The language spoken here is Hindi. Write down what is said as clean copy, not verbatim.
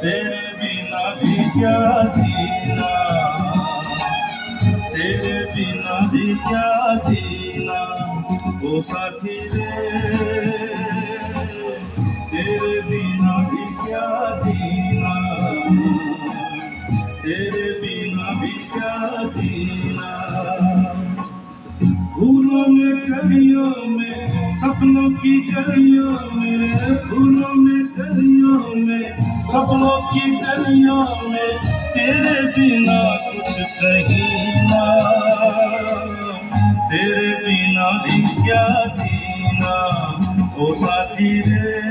तेरे बिना भी क्या जीना, तेरे बिना भी क्या जीना ओ साथी रे, तेरे बिना भी क्या जीना, तेरे बिना भी क्या जीना। फूलों में कलियों में सपनों की गलियों में, फूलों में कलियों में सपनों की गलियों में तेरे बिना कुछ कहीं ना, तेरे बिना भी क्या जीना ओ साथी रे।